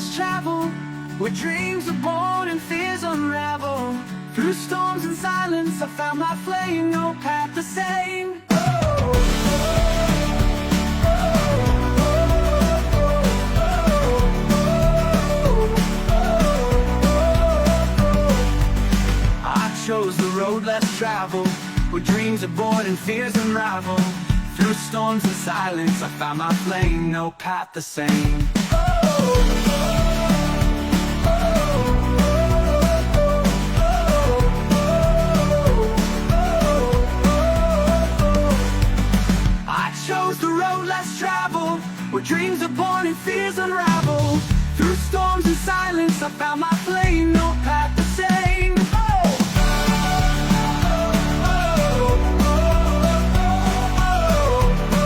less traveled, where dreams are born and fears unravel. Through storms and silence I found my flame, no path the same. I chose the road less traveled, where dreams are born and fears unravel. Through storms and silence I found my flame, no path the same. I chose the road less traveled, where dreams are born and fears unravel. Through storms and silence I found my